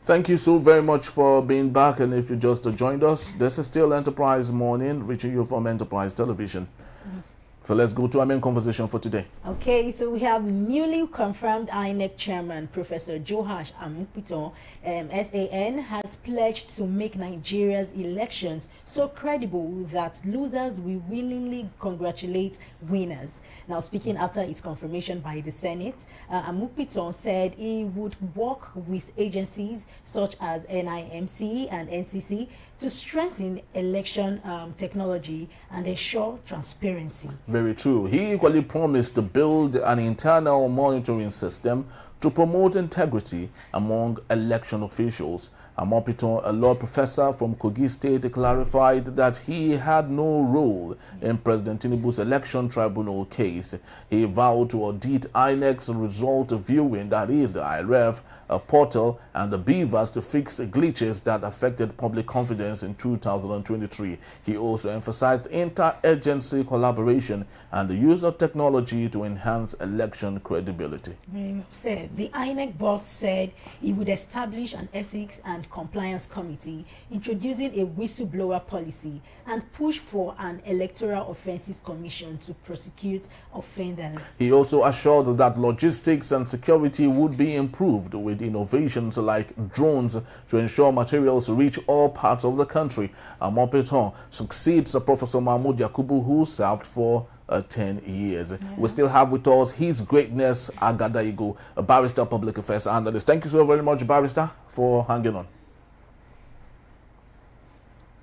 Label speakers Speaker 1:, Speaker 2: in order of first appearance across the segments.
Speaker 1: Thank you so very much for being back. And if you just joined us, this is still Enterprise Morning, reaching you from Enterprise Television. So let's go to our main conversation for today.
Speaker 2: Okay, so we have newly confirmed INEC chairman, Professor Joash Amupitan, SAN, has pledged to make Nigeria's elections so credible that losers will willingly congratulate winners. Now, speaking after his confirmation by the Senate, Amupitan said he would work with agencies such as NIMC and NCC to strengthen election technology and ensure transparency.
Speaker 1: Very true. He equally promised to build an internal monitoring system to promote integrity among election officials. Amupitan, a law professor from Kogi State, clarified that he had no role in President Tinubu's election tribunal case. He vowed to audit INEC's result viewing, that is the IReV, a portal, and the BVAS to fix glitches that affected public confidence in 2023. He also emphasized inter-agency collaboration and the use of technology to enhance election credibility.
Speaker 2: The INEC boss said he would establish an ethics and compliance committee, introducing a whistleblower policy, and push for an electoral offences commission to prosecute offenders.
Speaker 1: He also assured that logistics and security would be improved with innovations like drones to ensure materials reach all parts of the country. Amupitan succeeds Professor Mahmoud Yakubu, who served for 10 years. Yeah. We still have with us His Greatness Agadaigo, a barrister, public affairs analyst. Thank you so very much, barrister, for hanging on.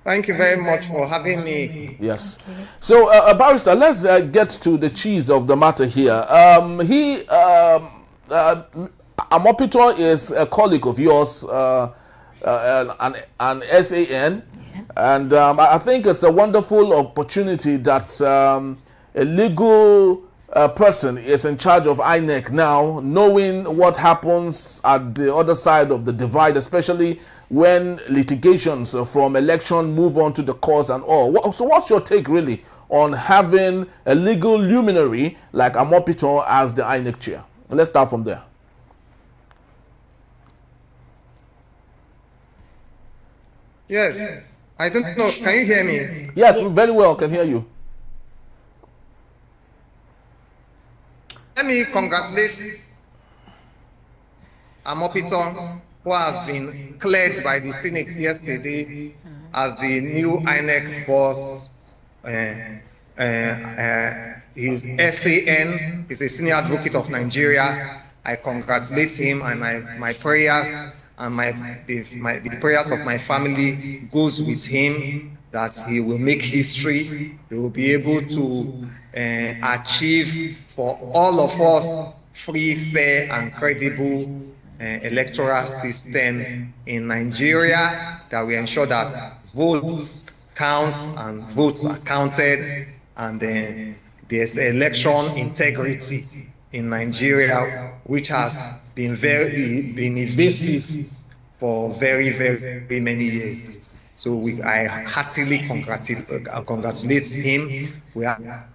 Speaker 3: Thank you very much for having me.
Speaker 1: Yes. Okay. So, barrister, let's get to the cheese of the matter here. Amupitan is a colleague of yours, an SAN, and I think it's a wonderful opportunity that a legal person is in charge of INEC now, knowing what happens at the other side of the divide, especially when litigations from election move on to the courts and all. So what's your take really on having a legal luminary like Amupitan as the INEC chair? Let's start from there.
Speaker 3: Yes. I don't know. Can you hear me?
Speaker 1: Yes, very well. Can hear you.
Speaker 3: Let me congratulate Amupitan, who has been cleared by the Senate yesterday as the new INEC boss. His SAN is a senior advocate of Nigeria. I congratulate him, and my prayers and the prayers of my family goes with him, that he will make history. He will be able to achieve for all of us free, fair, and credible electoral system in Nigeria, that we ensure that votes count and votes are counted, and there's election integrity in Nigeria, which has been evasive for very, very many years. So I heartily congratulate him. We are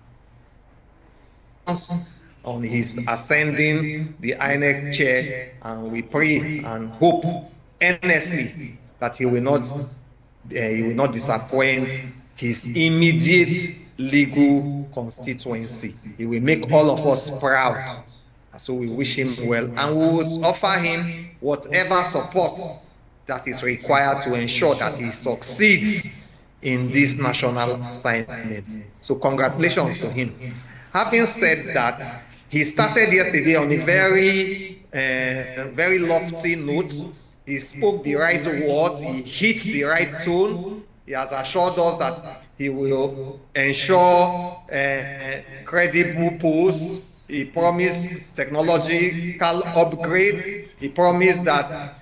Speaker 3: on his ascending the INEC chair, and we pray and hope earnestly that he will not disappoint his immediate legal constituency. He will make all of us proud. So we wish him well, and we will offer him whatever support that is required to ensure that he succeeds in this national assignment. So congratulations to him. Having said that, he started yesterday on a very lofty note. He spoke the right words, he hit the right tone. He has assured us that he will ensure credible polls. He promised technological upgrade. He promised that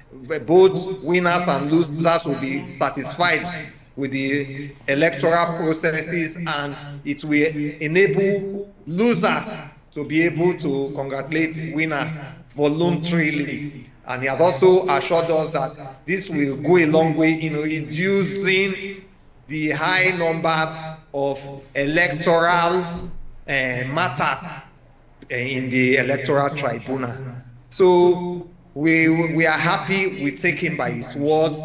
Speaker 3: both winners and losers will be satisfied with the electoral processes, and it will enable losers to be able to congratulate winners voluntarily. And he has also assured us that this will go a long way in reducing the high number of electoral matters in the electoral tribunal. So we are happy we take him by his word,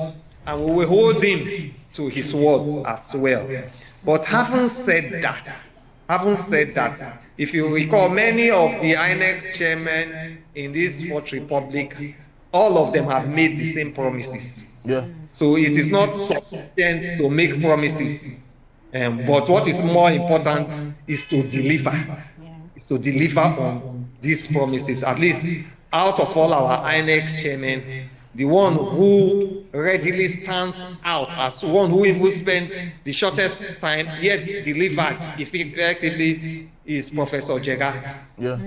Speaker 3: and we will hold him to his word as well. But having said that, if you recall, many of the INEC chairmen in this Fourth Republic, all of them have made the same promises.
Speaker 1: Yeah.
Speaker 3: So it is not sufficient to make promises, but what is more important is to deliver. Is to deliver on these promises. At least out of all our INEC chairmen, the one who readily stands out as one who even spent the shortest time yet delivered effectively is Professor Jega.
Speaker 1: Yeah.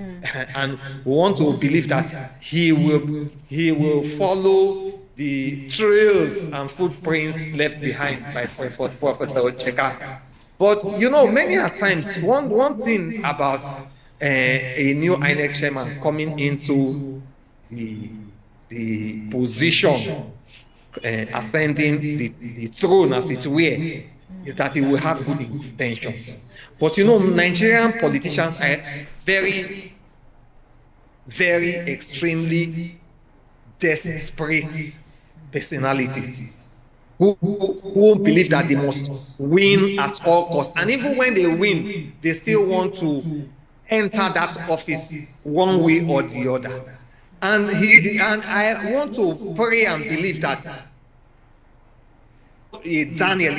Speaker 3: And we want to believe that he will follow the trails and footprints left behind by Professor Jega. But you know, many a times, one thing about a new INEC chairman coming into the position, ascending the throne, as it were, is that he will have good intentions. But you know, Nigerian politicians are very, very extremely desperate personalities who believe that they must win at all costs. And even when they win, they still want to enter that office one way or the other. And I want to pray and believe that Daniel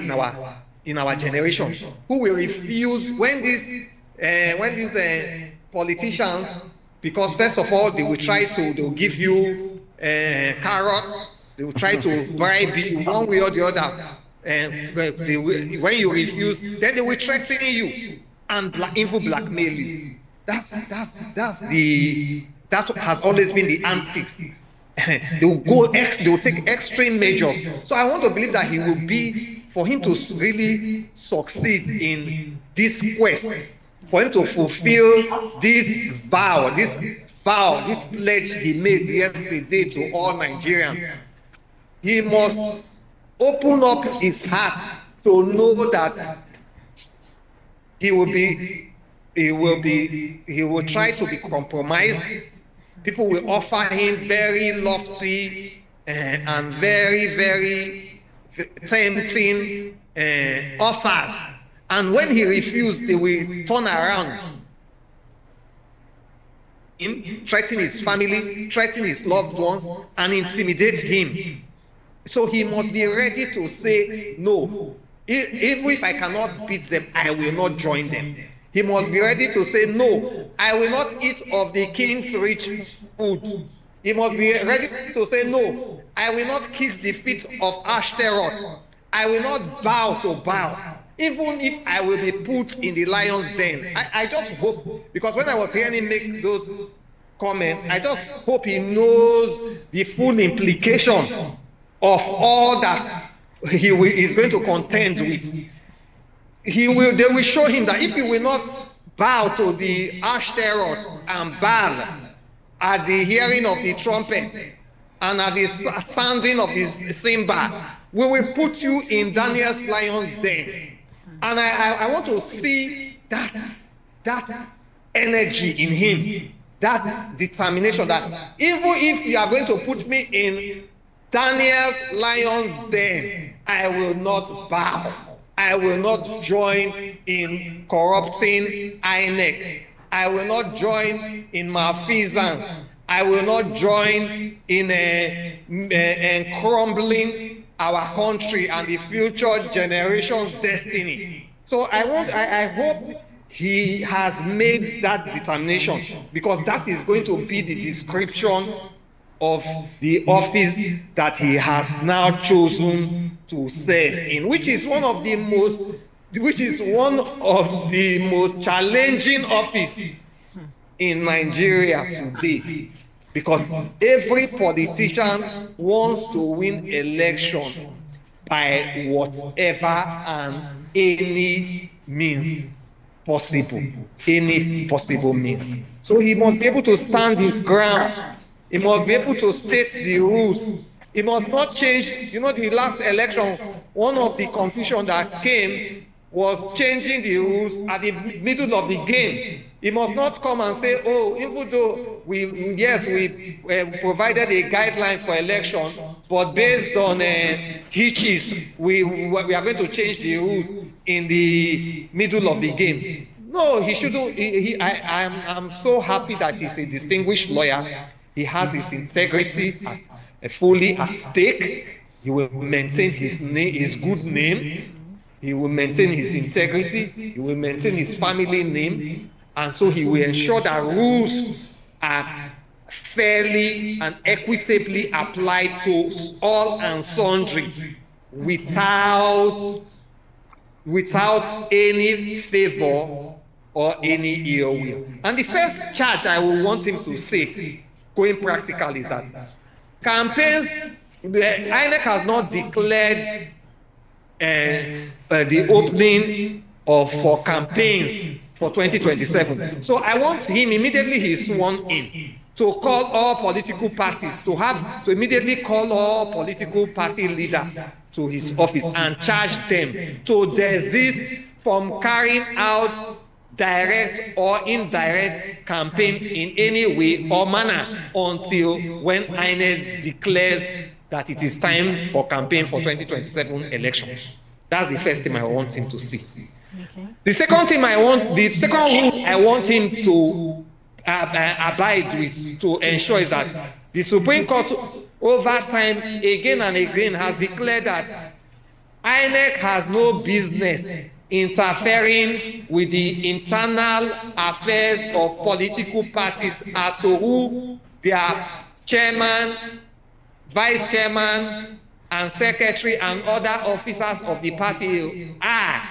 Speaker 3: in our generation, who will refuse when these politicians, because first of all they will try to, they will give you carrots, they will try to bribe you one way or the other, and when you refuse, then they will threaten you and even blackmail you. That has always been the antics. They will take extreme measures. So I want to believe that he will be, for him to really succeed in this quest, for him to fulfill this vow, this pledge he made yesterday to all Nigerians. He must open up his heart to know that he will try to be compromised. People will offer him very lofty and very, very tempting offers. And when he refused, they will turn around, threaten his family, threaten his loved ones, and intimidate him. So he must be ready to say no. Even if I cannot beat them, I will not join them. He must be ready to say, no, I will not eat of the king's rich food. He must be ready to say, no, I will not kiss the feet of Ashtaroth. I will not bow to Baal, even if I will be put in the lion's den. I just hope, because when I was hearing him make those comments, I just hope he knows the full implication of all that he is going to contend with. They will show him that if he will not bow to the Ashtaroth and Baal at the hearing of the trumpet and at the sounding of the cymbal, we will put you in Daniel's lion's den. And I want to see that energy in him, that determination that even if you are going to put me in Daniel's lion's den, I will not bow. I will not join in corrupting INEC. I will not join in malfeasance. I will not join in crumbling our country and the future generation's destiny. So I hope he has made that determination, because that is going to be the description of the office that he has now chosen to serve in, which is one of the most challenging offices in Nigeria today, because every politician wants to win election by whatever and any means possible, any possible means. So he must be able to stand his ground. He must be able to state the rules. He must not change. You know, the last election, one of the confusion that came was changing the rules at the middle of the game. He must not come and say, oh, even though we provided a guideline for election, but based on hitches, we are going to change the rules in the middle of the game. No, he shouldn't. I'm so happy that he's a distinguished lawyer. He has his integrity fully at stake. He will maintain his good name. He will maintain his integrity. He will maintain his family name. And so he will ensure that rules are fairly and equitably applied to all and sundry without any favor or any ill will. And the first charge I will want him to say, going practical, is that campaigns, the INEC has not declared the opening for campaigns for 2027. So I want him, immediately he's sworn in, to call all political parties, to immediately call all political party leaders to his office and charge them to desist from carrying out direct or indirect campaign in any way or manner until when INEC declares that it is time for campaign for 2027 elections. That's the first thing I want him to see. Okay. The second thing I want him to abide with, to ensure, is that the Supreme Court over time again and again has declared that INEC has no business interfering with the internal affairs of political parties as to who their chairman, vice chairman, and secretary and other officers of the party are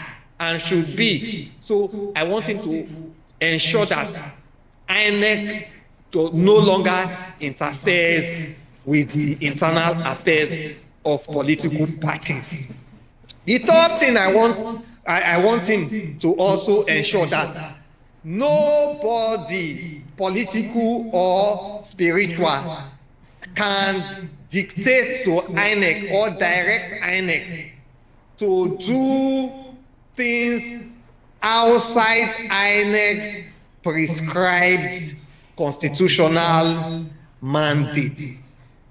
Speaker 3: and should be. So I want him to ensure that INEC no longer interferes with the internal affairs of political parties. The third thing I want him to also ensure that nobody, political or spiritual, can dictate to INEC or direct INEC to do things outside INEC's prescribed constitutional mandate.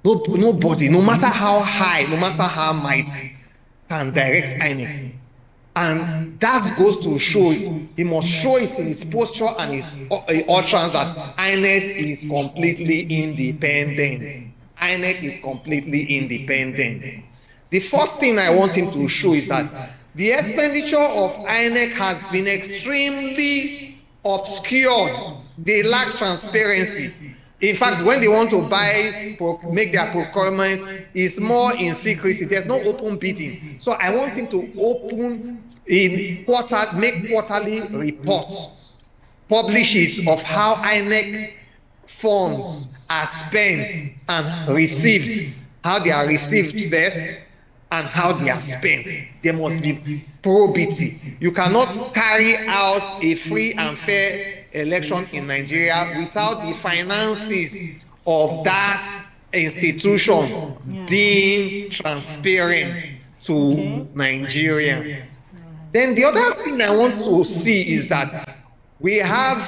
Speaker 3: Nobody, no matter how high, no matter how mighty, can direct INEC. And that goes to show it. He must show it in his posture and his utterance that INEC is completely independent. INEC is completely independent. The fourth thing I want him to show is that the expenditure of INEC has been extremely obscured. They lack transparency. In fact, when they want to make their procurements, it's more in secrecy. There's no open bidding. So I want him to make quarterly reports, publish it of how INEC funds are spent and received, how they are received first, and how they are spent. There must be probity. You cannot carry out a free and fair election in Nigeria without the finances of that institution being transparent to Nigerians. Then the other thing I want to see is that we have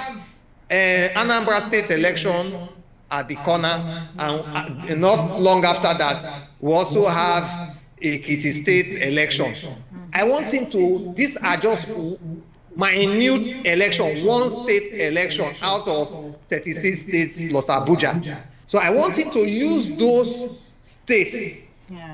Speaker 3: Anambra State election at the corner, and not long after that, we also have Ekiti State election. I want him to, these are just minute election, one state election out of 36 states plus Abuja. So I want him to use those states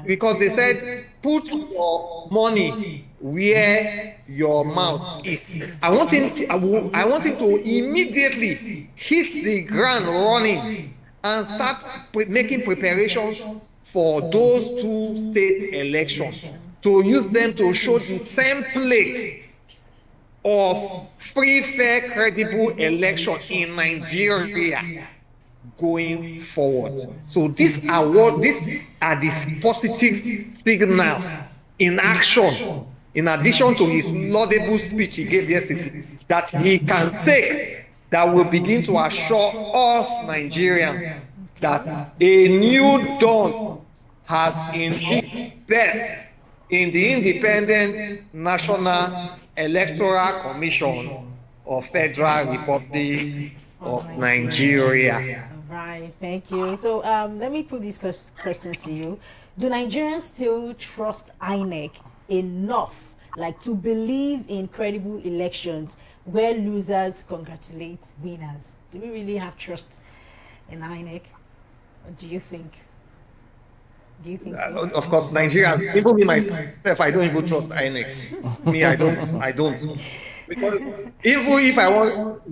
Speaker 3: because they said, put your money where your mouth is. I want him to immediately hit the ground running and start making preparations for those two state elections, to use them to show the template of free, fair, credible election in Nigeria going forward. So these are the positive signals in action, in addition to his laudable speech he gave yesterday, that he can take, that will begin to assure us Nigerians that a new dawn has indeed birthed in the Independent National Electoral Commission of Federal Republic of Nigeria.
Speaker 2: Right, thank you. So let me put this question to you. Do Nigerians still trust INEC enough, like, to believe in credible elections where losers congratulate winners? Do we really have trust in INEC? Or do you think? Do you think so?
Speaker 3: Of course, Nigerians, even me myself, I don't even trust INEC. Me, I don't. Because even if I want,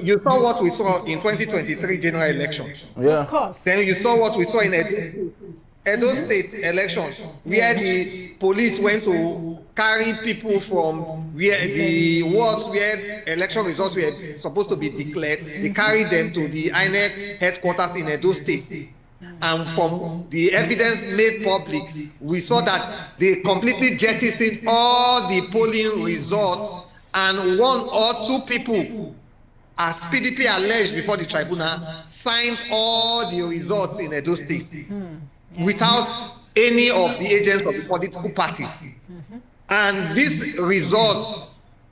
Speaker 3: you saw what we saw in 2023 general election.
Speaker 1: Yeah.
Speaker 2: Of course.
Speaker 3: Then you saw what we saw in Edo State election, where the police went to carry people from where the wards where election results were supposed to be declared. They carried them to the INEC headquarters in Edo State. And from the evidence made public, we saw that they completely jettisoned all the polling results, and one or two people, as PDP alleged before the tribunal, signed all the results in Edo State without any of the agents of the political party. And these results,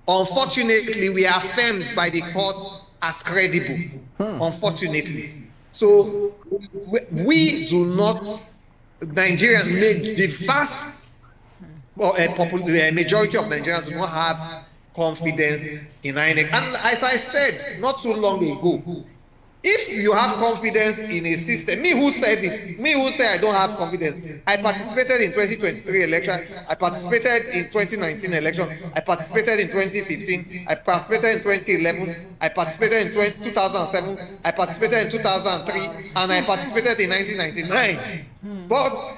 Speaker 3: unfortunately, were affirmed by the court as credible, unfortunately. So we do not, Nigerians, the vast majority of Nigerians do not have confidence in INEC. And as I said not too long ago, if you have confidence in a system, me who said I don't have confidence, I participated in 2023 election, I participated in 2019 election, I participated in 2015, I participated in 2011, I participated in 2007, I participated in 2003, and I participated in 1999. But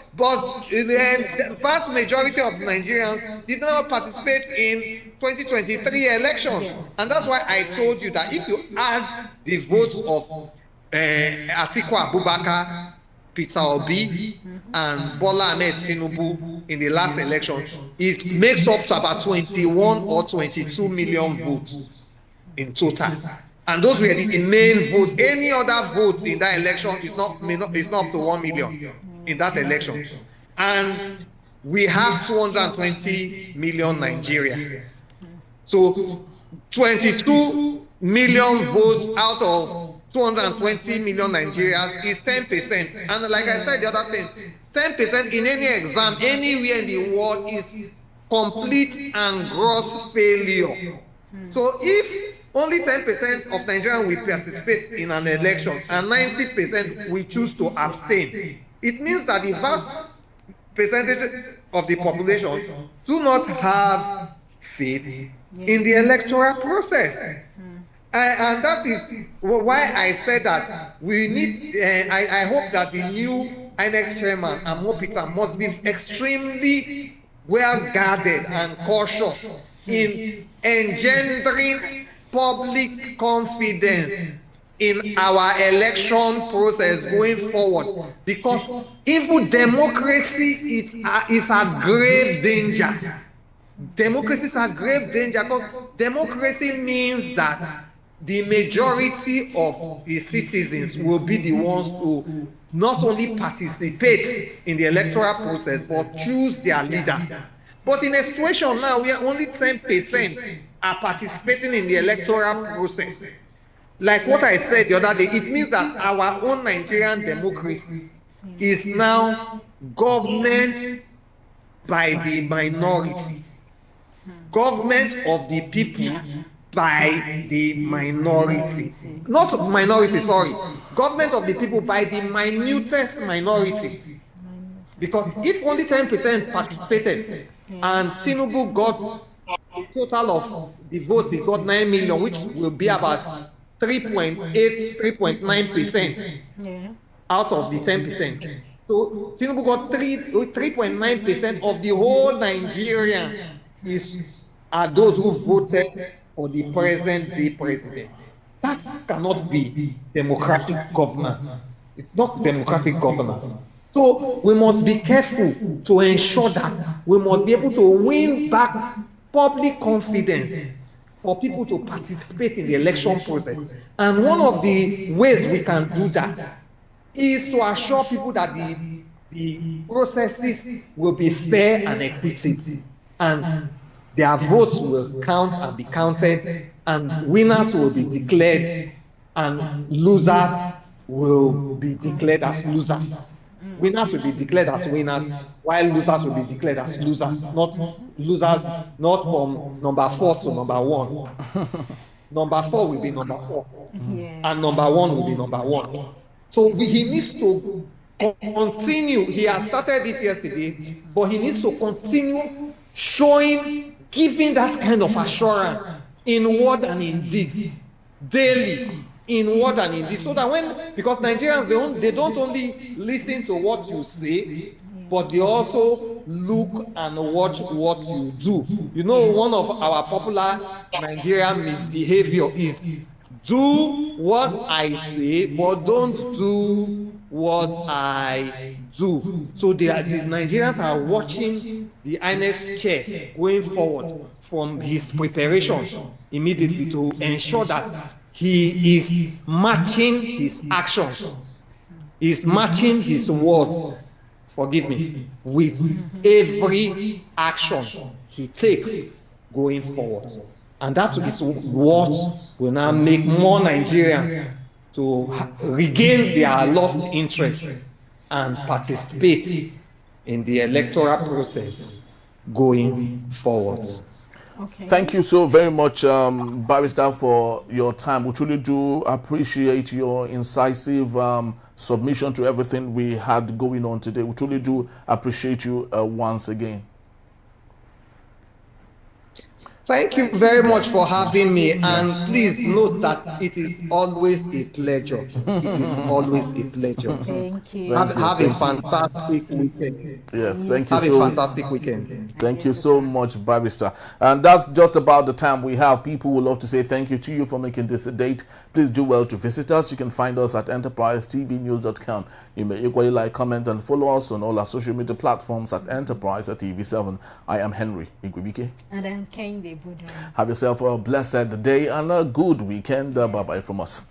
Speaker 3: the vast majority of Nigerians did not participate in 2023 elections. Yes. And that's why I told you that if you add the votes of Atiku Abubakar, Peter Obi, and Bola Ahmed Tinubu in the last election, it makes up to about 21 or 22 million votes in total. And those were the main votes. Any other vote in that election is not up to 1 million in that election. And we have 220 million Nigerians. So 22 million votes out of 220 million Nigerians is 10%. And like I said the other thing, 10% in any exam anywhere in the world is complete and gross failure. So if only 10% of Nigerians will participate in an election and 90% will choose to abstain, it means that the vast percentage of the population do not have faith in the electoral process. And that is why I said that we need, I hope that the new INEC chairman, Amupitan, must be extremely well guarded and cautious in engendering public confidence in our election process going forward, because even democracy is at grave danger. Democracy is at grave danger because democracy means that the majority of the citizens will be the ones to not only participate in the electoral process but choose their leader. But in a situation now where only 10% are participating in the electoral process, like what I said the other day, it means that our own Nigerian democracy is now government by the minority. Government of the people by the minority. Not minority, sorry. Government of the people by the minutest minority. Because if only 10% participated and Tinubu got a total of the votes, he got 9 million, which will be about 3.8, 3.9% out of the 10%. So Tinubu got 3.9% of the whole Nigerians are those who voted for the present-day president. That cannot be democratic governance. It's not democratic governance. So we must be careful to ensure that we must be able to win back public confidence for people to participate in the election process. And one of the ways we can do that is to assure people that the processes will be fair and equitable. And their votes will count and be counted, and winners will be declared, and losers will be declared as losers. Winners will be declared as winners, while losers will be declared as losers, not from number 4 to number 1. Number 4 will be number 4, and number 1 will be number 1. So he needs to continue. He has started it yesterday, but he needs to continue showing, giving that kind of assurance in word and in deed, daily, in word and in deed, so that because Nigerians, they don't only listen to what you say, but they also look and watch what you do. You know, one of our popular Nigerian misbehavior is do what I say, but don't do what I do. So the Nigerians are watching the INEC chair going forward from his preparations immediately to ensure that he is matching his actions, is matching his words, forgive me, with every action he takes going forward. And that is what will now make more Nigerians to regain their lost interest and participate in the electoral process going forward.
Speaker 2: Okay.
Speaker 1: Thank you so very much, Barrister, for your time. We truly do appreciate your incisive submission to everything we had going on today. We truly do appreciate you once again.
Speaker 3: Thank you very much for having me, and please note that it is always a pleasure. It is always a pleasure.
Speaker 2: Thank you.
Speaker 3: Have a fantastic weekend.
Speaker 1: Yes, thank you.
Speaker 3: Have a fantastic weekend.
Speaker 1: Thank you so much, Barrister. And that's just about the time we have. People would love to say thank you to you for making this a date. Please do well to visit us. You can find us at enterprisetvnews.com. You may equally like, comment, and follow us on all our social media platforms at Enterprise at TV7. I am Henry Igwebike.
Speaker 2: And I'm Kende Budon.
Speaker 1: Have yourself a blessed day and a good weekend. Bye-bye from us.